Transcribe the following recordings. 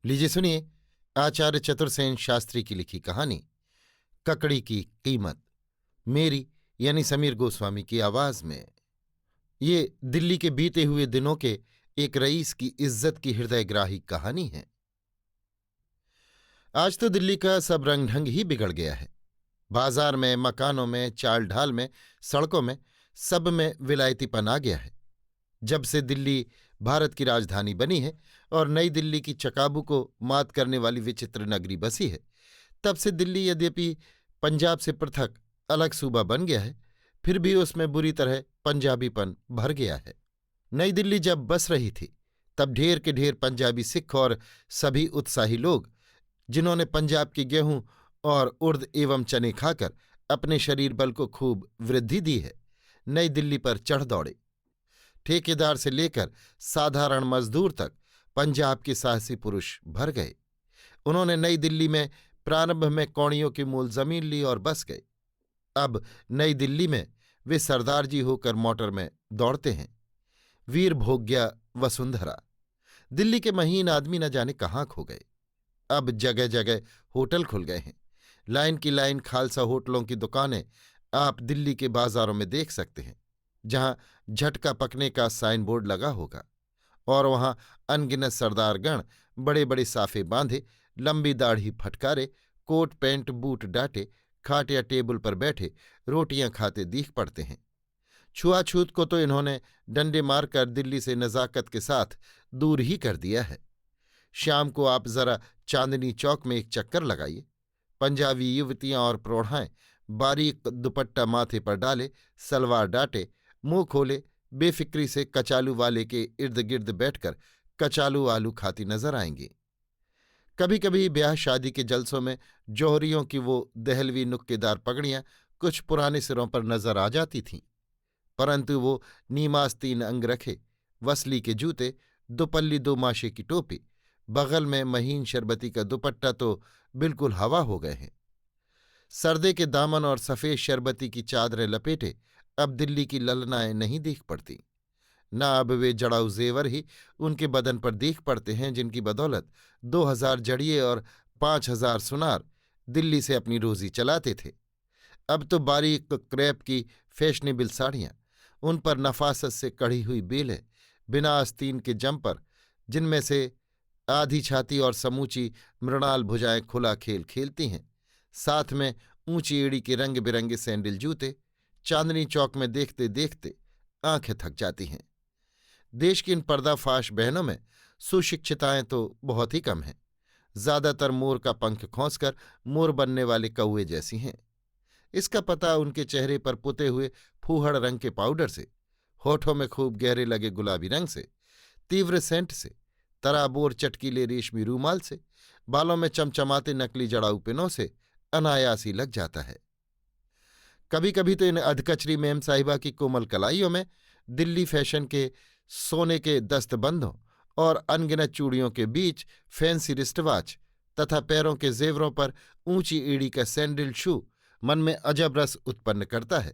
लीजिए सुनिए आचार्य चतुर्सेन शास्त्री की लिखी कहानी ककड़ी की कीमत। मेरी यानी समीर गोस्वामी की आवाज में। ये दिल्ली के बीते हुए दिनों के एक रईस की इज्जत की हृदयग्राही कहानी है। आज तो दिल्ली का सब रंग ढंग ही बिगड़ गया है। बाजार में, मकानों में, चाल ढाल में, सड़कों में, सब में विलायतीपन आ गया है। जब से दिल्ली भारत की राजधानी बनी है और नई दिल्ली की चकाबू को मात करने वाली विचित्र नगरी बसी है, तब से दिल्ली यद्यपि पंजाब से पृथक अलग सूबा बन गया है, फिर भी उसमें बुरी तरह पंजाबीपन भर गया है। नई दिल्ली जब बस रही थी, तब ढेर के ढेर पंजाबी सिख और सभी उत्साही लोग, जिन्होंने पंजाब की गेहूं और उर्द एवं चने खाकर अपने शरीर बल को खूब वृद्धि दी है, नई दिल्ली पर चढ़ दौड़े। ठेकेदार से लेकर साधारण मजदूर तक पंजाब के साहसी पुरुष भर गए। उन्होंने नई दिल्ली में प्रारंभ में कौड़ियों की मूल जमीन ली और बस गए। अब नई दिल्ली में वे सरदार जी होकर मोटर में दौड़ते हैं। वीर भोग्या वसुंधरा। दिल्ली के महीन आदमी न जाने कहाँ खो गए। अब जगह जगह होटल खुल गए हैं। लाइन की लाइन खालसा होटलों की दुकानें आप दिल्ली के बाजारों में देख सकते हैं, जहां झटका पकने का साइन बोर्ड लगा होगा, और वहां अनगिनत सरदारगण बड़े बड़े साफे बांधे, लंबी दाढ़ी फटकारे, कोट पैंट बूट डाटे, खाट या टेबल पर बैठे रोटियां खाते दीख पड़ते हैं। छुआछूत को तो इन्होंने डंडे मारकर दिल्ली से नजाकत के साथ दूर ही कर दिया है। शाम को आप जरा चांदनी चौक में एक चक्कर लगाइए। पंजाबी युवतियां और प्रौढ़ाएं बारीक दुपट्टा माथे पर डाले, सलवार डाटे, मुंह खोले, बेफिक्री से कचालू वाले के इर्द गिर्द बैठकर कचालू आलू खाती नजर आएंगी। कभी कभी ब्याह शादी के जलसों में जौहरियों की वो दहलवी नुक्केदार पगड़ियां कुछ पुराने सिरों पर नजर आ जाती थीं, परंतु वो नीमास्तीन अंग रखे वसली के जूते, दुपल्ली दो माशे की टोपी, बगल में महीन शरबती का दुपट्टा तो बिल्कुल हवा हो गए हैं। सर्दे के दामन और सफेद शरबती की चादरें लपेटे अब दिल्ली की ललनाएं नहीं दीख पड़ती। न अब वे जड़ाऊ जेवर ही उनके बदन पर दीख पड़ते हैं, जिनकी बदौलत 2000 जड़िए और 5000 सुनार दिल्ली से अपनी रोजी चलाते थे। अब तो बारीक क्रेप की फैशनेबल साड़ियां, उन पर नफासत से कढ़ी हुई बेलें, बिना आस्तीन के जंपर, जिनमें से आधी छाती और समूची मृणाल भुजाएं खुला खेल खेलती हैं, साथ में ऊंची एड़ी के रंग बिरंगे सैंडल जूते, चांदनी चौक में देखते देखते आंखें थक जाती हैं। देश की इन पर्दाफाश बहनों में सुशिक्षिताएं तो बहुत ही कम हैं। ज्यादातर मोर का पंख खोंसकर मोर बनने वाले कौए जैसी हैं। इसका पता उनके चेहरे पर पुते हुए फूहड़ रंग के पाउडर से, होठों में खूब गहरे लगे गुलाबी रंग से, तीव्र सेंट से, तराबोर चटकीले रेशमी रूमाल से, बालों में चमचमाते नकली जड़ाऊ पिनों से अनायास ही लग जाता है। कभी कभी तो इन अधकचरी मेम साहिबा की कोमल कलाइयों में दिल्ली फैशन के सोने के दस्तबंधों और अनगिनत चूड़ियों के बीच फैंसी रिस्टवॉच तथा पैरों के जेवरों पर ऊंची एड़ी का सैंडल शू मन में अजब रस उत्पन्न करता है।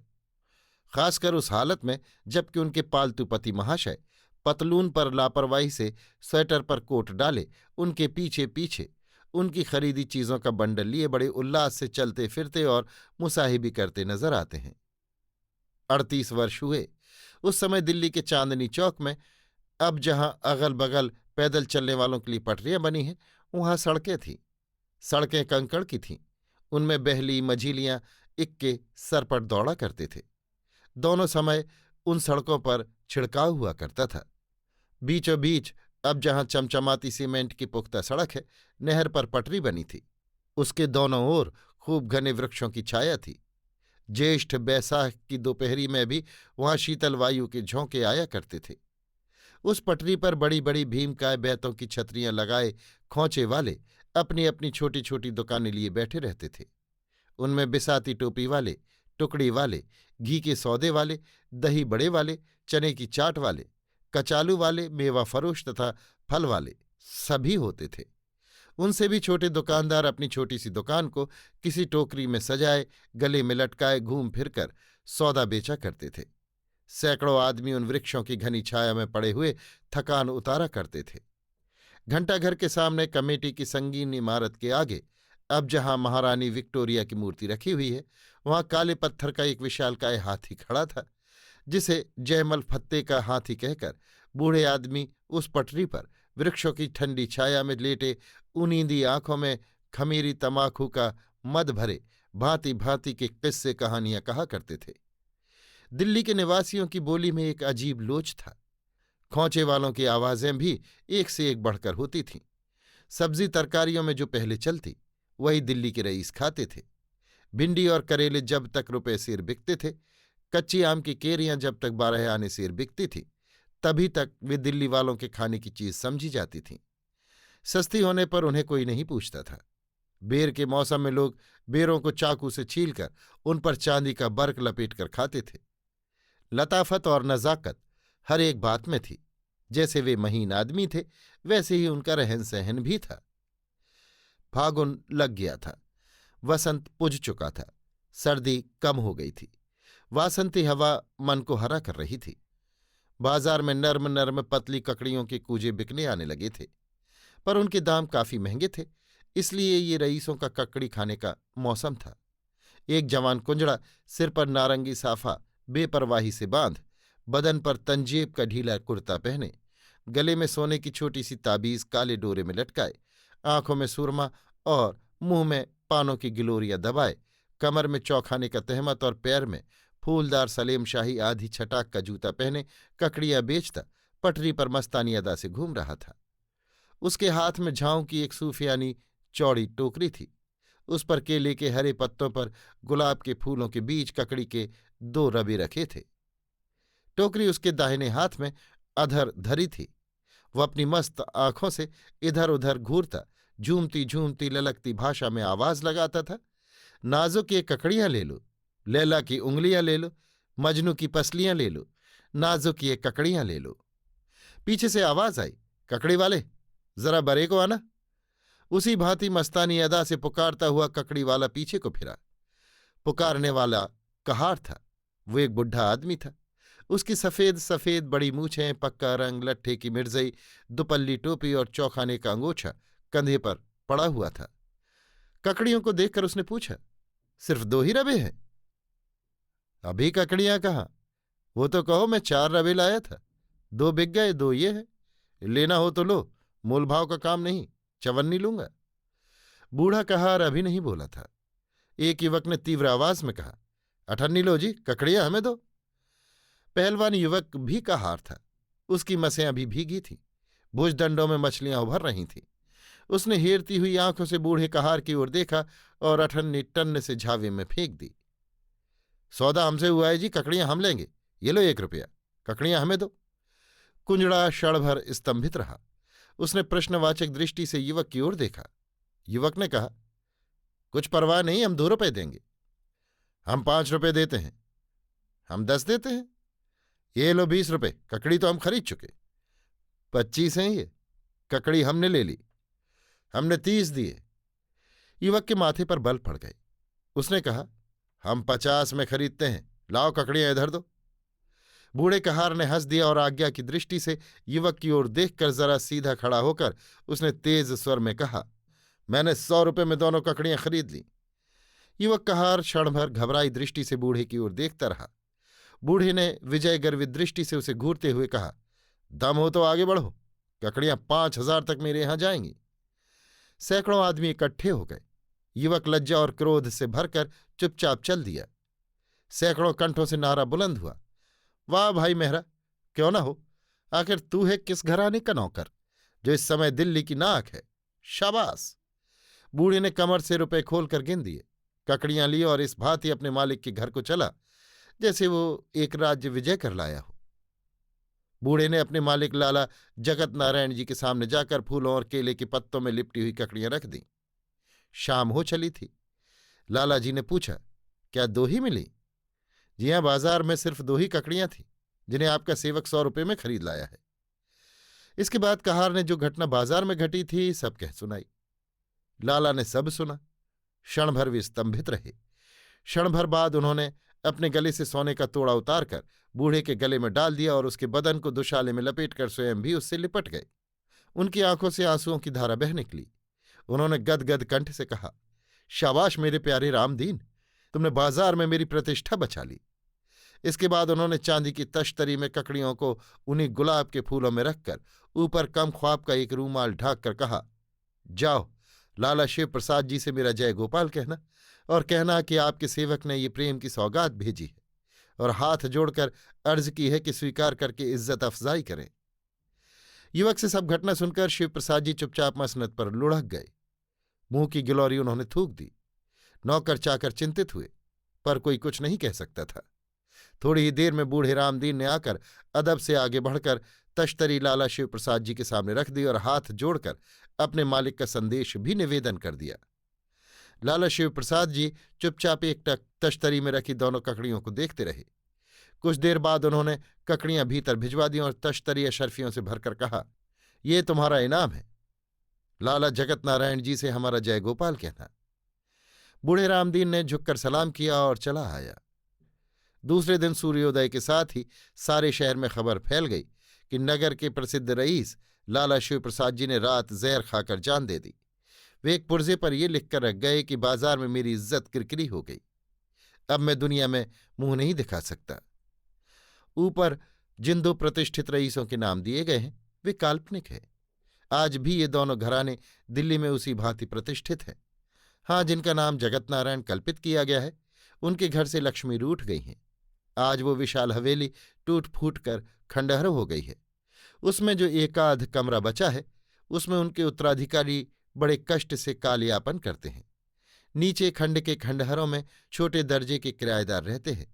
खासकर उस हालत में जबकि उनके पालतू पति महाशय पतलून पर लापरवाही से स्वेटर पर कोट डाले उनके पीछे पीछे उनकी खरीदी चीजों का बंडल लिए बड़े उल्लास से चलते फिरते और मुसाहिबी करते नजर आते हैं। 38 वर्ष हुए उस समय दिल्ली के चांदनी चौक में, अब जहां अगल बगल पैदल चलने वालों के लिए पटरियां बनी हैं, वहां सड़कें थीं। सड़कें कंकड़ की थीं। उनमें बहली मझीलियां इक्के सर पर दौड़ा करते थे। दोनों समय उन सड़कों पर छिड़काव हुआ करता था। बीचों बीच अब जहां चमचमाती सीमेंट की पुख्ता सड़क है, नहर पर पटरी बनी थी। उसके दोनों ओर खूब घने वृक्षों की छाया थी। ज्येष्ठ बैसाख की दोपहरी में भी वहां शीतल वायु के झोंके आया करते थे। उस पटरी पर बड़ी बड़ी भीमकाय बैतों की छतरियां लगाए खोंचे वाले अपनी अपनी छोटी छोटी दुकानें लिए बैठे रहते थे। उनमें बिसाती टोपी वाले, टुकड़ी वाले, घी के सौदे वाले, दही बड़े वाले, चने की चाट वाले, कचालू वाले, मेवा फरोश तथा फल वाले सभी होते थे। उनसे भी छोटे दुकानदार अपनी छोटी सी दुकान को किसी टोकरी में सजाए, गले में लटकाए घूम फिरकर सौदा बेचा करते थे। सैकड़ों आदमी उन वृक्षों की घनी छाया में पड़े हुए थकान उतारा करते थे। घंटाघर के सामने कमेटी की संगीन इमारत के आगे अब जहां महारानी विक्टोरिया की मूर्ति रखी हुई है, वहां काले पत्थर का एक विशालकाय हाथी खड़ा था, जिसे जयमल फत्ते का हाथी कहकर बूढ़े आदमी उस पटरी पर वृक्षों की ठंडी छाया में लेटे उनींदी आंखों में खमीरी तमाकू का मद भरे भांति भांति के किस्से कहानियां कहा करते थे। दिल्ली के निवासियों की बोली में एक अजीब लोच था। खोंचे वालों की आवाजें भी एक से एक बढ़कर होती थीं। सब्जी तरकारियों में जो पहले चलती वही दिल्ली के रईस खाते थे। भिंडी और करेले जब तक रुपए सेर बिकते थे, कच्ची आम की केरियां जब तक 12 आने सेर बिकती थी, तभी तक वे दिल्ली वालों के खाने की चीज समझी जाती थीं। सस्ती होने पर उन्हें कोई नहीं पूछता था। बेर के मौसम में लोग बेरों को चाकू से छीलकर उन पर चांदी का बर्क लपेटकर खाते थे। लताफत और नजाकत हर एक बात में थी। जैसे वे महीन आदमी थे, वैसे ही उनका रहन सहन भी था। फागुन लग गया था। वसंत पुज चुका था। सर्दी कम हो गई थी। वासंती हवा मन को हरा कर रही थी। बाजार में नर्म नर्म पतली ककड़ियों के कूजे बिकने आने लगे थे, पर उनके दाम काफी महंगे थे, इसलिए ये रईसों का ककड़ी खाने का मौसम था। एक जवान कुंजड़ा सिर पर नारंगी साफा बेपरवाही से बांध, बदन पर तंजेब का ढीला कुर्ता पहने, गले में सोने की छोटी सी ताबीज काले डोरे में लटकाए, आंखों में सुरमा और मुंह में पानों की गिलोरियां दबाए, कमर में चौखाने का तहमत और पैर में फूलदार सलेम शाही आधी छटाक का जूता पहने ककड़ियां बेचता पटरी पर मस्तानी अदा से घूम रहा था। उसके हाथ में झाऊ की एक सूफियानी चौड़ी टोकरी थी। उस पर केले के हरे पत्तों पर गुलाब के फूलों के बीच ककड़ी के 2 रबे रखे थे। टोकरी उसके दाहिने हाथ में अधर धरी थी। वह अपनी मस्त आंखों से इधर उधर घूरता झूमती झूमती ललकती भाषा में आवाज लगाता था, नाजुक ये ककड़ियां ले लो, लैला की उंगलियां ले लो, मजनू की पसलियां ले लो, नाजुक ये ककड़ियां ले लो। पीछे से आवाज आई, ककड़ी वाले जरा बरे को आना। उसी भांति मस्तानी अदा से पुकारता हुआ ककड़ी वाला पीछे को फिरा। पुकारने वाला कहार था। वो एक बुढ़ा आदमी था। उसकी सफेद सफेद बड़ी मूछें, पक्का रंग, लट्ठे की मिर्जई, दुपल्ली टोपी और चौखाने का अंगोछा कंधे पर पड़ा हुआ था। ककड़ियों को देखकर उसने पूछा, सिर्फ 2 ही रबे हैं? अभी ककड़ियां कहाँ? वो तो कहो मैं 4 रबे लाया था। 2 बिक गए, 2 ये है। लेना हो तो लो, मोल भाव का काम नहीं, चवन्नी लूंगा। बूढ़ा कहार अभी नहीं बोला था। एक युवक ने तीव्र आवाज में कहा, 58 लो जी, ककड़ियां हमें दो। पहलवान युवक भी कहार था। उसकी मसें अभी भीगी थीं। भुजदंडों में मछलियां उभर रही थीं। उसने हेरती हुई आंखों से बूढ़े कहार की ओर देखा और 58 टन से झावे में फेंक दी। सौदा हमसे हुआ है जी, ककड़ियां हम लेंगे। ये लो 1 रुपया, ककड़ियां हमें दो। कुंजड़ा क्षण भर स्तंभित रहा। उसने प्रश्नवाचक दृष्टि से युवक की ओर देखा। युवक ने कहा, कुछ परवाह नहीं, हम 2 रुपये देंगे। हम 5 रुपये देते हैं। हम 10 देते हैं। ये लो 20 रुपये, ककड़ी तो हम खरीद चुके। 25 हैं ये, ककड़ी हमने ले ली। हमने 30 दिए। युवक के माथे पर बल पड़ गए। उसने कहा, हम 50 में खरीदते हैं, लाओ ककड़ियां इधर दो। बूढ़े कहार ने हंस दिया और आज्ञा की दृष्टि से युवक की ओर देखकर जरा सीधा खड़ा होकर उसने तेज स्वर में कहा, मैंने 100 रुपये में दोनों ककड़ियां खरीद ली। युवक कहार क्षण भर घबराई दृष्टि से बूढ़े की ओर देखता रहा। बूढ़े ने विजय गर्वित दृष्टि से उसे घूरते हुए कहा, दम हो तो आगे बढ़ो, ककड़ियां 5,000 तक मेरे यहां जाएंगी। सैकड़ों आदमी इकट्ठे हो गए। युवक लज्जा और क्रोध से भरकर चुपचाप चल दिया। सैकड़ों कंठों से नारा बुलंद हुआ, वाह भाई मेहरा, क्यों ना हो, आखिर तू है किस घराने का नौकर जो इस समय दिल्ली की नाक है, शाबाश। बूढ़े ने कमर से रुपए खोलकर गिन दिए, ककड़ियां ली और इस भांति अपने मालिक के घर को चला जैसे वो एक राज्य विजय कर लाया हो। बूढ़े ने अपने मालिक लाला जगत नारायण जी के सामने जाकर फूलों और केले के पत्तों में लिपटी हुई ककड़ियां रख दी। शाम हो चली थी। लाला जी ने पूछा, क्या 2 ही मिली? जी हां, बाजार में सिर्फ 2 ही ककड़ियां थी, जिन्हें आपका सेवक 100 रुपये में खरीद लाया है। इसके बाद कहार ने जो घटना बाजार में घटी थी सब कह सुनाई। लाला ने सब सुना। क्षण भर वे स्तंभित रहे। क्षण भर बाद उन्होंने अपने गले से सोने का तोड़ा उतारकर बूढ़े के गले में डाल दिया और उसके बदन को दुशाले में लपेटकर स्वयं भी उससे लिपट गए। उनकी आंखों से आंसुओं की धारा बह निकली। उन्होंने गदगद कंठ से कहा, शाबाश मेरे प्यारे रामदीन, तुमने बाजार में मेरी प्रतिष्ठा बचा ली। इसके बाद उन्होंने चांदी की तश्तरी में ककड़ियों को उन्हीं गुलाब के फूलों में रखकर ऊपर कम ख्वाब का एक रूमाल ढाक कर कहा, जाओ लाला शिव प्रसाद जी से मेरा जय गोपाल कहना और कहना कि आपके सेवक ने ये प्रेम की सौगात भेजी है और हाथ जोड़कर अर्ज की है कि स्वीकार करके इज्जत अफजाई करें। युवक से सब घटना सुनकर शिव प्रसाद जी चुपचाप मसनद पर लुढ़क गए। मुंह की गिलौरी उन्होंने थूक दी। नौकर चाकर चिंतित हुए, पर कोई कुछ नहीं कह सकता था। थोड़ी ही देर में बूढ़े रामदीन ने आकर अदब से आगे बढ़कर तश्तरी लाला शिव प्रसाद जी के सामने रख दी और हाथ जोड़कर अपने मालिक का संदेश भी निवेदन कर दिया। लाला शिव प्रसाद जी चुपचाप एकटक तश्तरी में रखी दोनों ककड़ियों को देखते रहे। कुछ देर बाद उन्होंने ककड़ियां भीतर भिजवा दी और तश्तरी अशर्फियों से भरकर कहा, ये तुम्हारा इनाम है। लाला जगत नारायण जी से हमारा जय गोपाल कहना। बूढ़े रामदीन ने झुककर सलाम किया और चला आया। दूसरे दिन सूर्योदय के साथ ही सारे शहर में खबर फैल गई कि नगर के प्रसिद्ध रईस लाला शिव प्रसाद जी ने रात जहर खाकर जान दे दी। वे एक पुर्जे पर ये लिखकर रख गए कि बाजार में मेरी इज्जत किरकिरी हो गई, अब मैं दुनिया में मुंह नहीं दिखा सकता। ऊपर जिन दो प्रतिष्ठित रईसों के नाम दिए गए हैं वे काल्पनिक है। आज भी ये दोनों घराने दिल्ली में उसी भांति प्रतिष्ठित हैं। हाँ, जिनका नाम जगत नारायण कल्पित किया गया है उनके घर से लक्ष्मी रूठ गई हैं। आज वो विशाल हवेली टूट फूट कर खंडहर हो गई है। उसमें जो एकाध कमरा बचा है उसमें उनके उत्तराधिकारी बड़े कष्ट से कालयापन करते हैं। नीचे खंड के खंडहरों में छोटे दर्जे के किराएदार रहते हैं,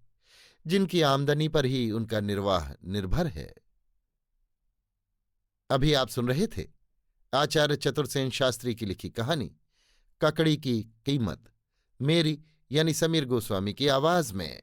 जिनकी आमदनी पर ही उनका निर्वाह निर्भर है। अभी आप सुन रहे थे आचार्य चतुर्सेन शास्त्री की लिखी कहानी ककड़ी की कीमत, मेरी यानी समीर गोस्वामी की आवाज में।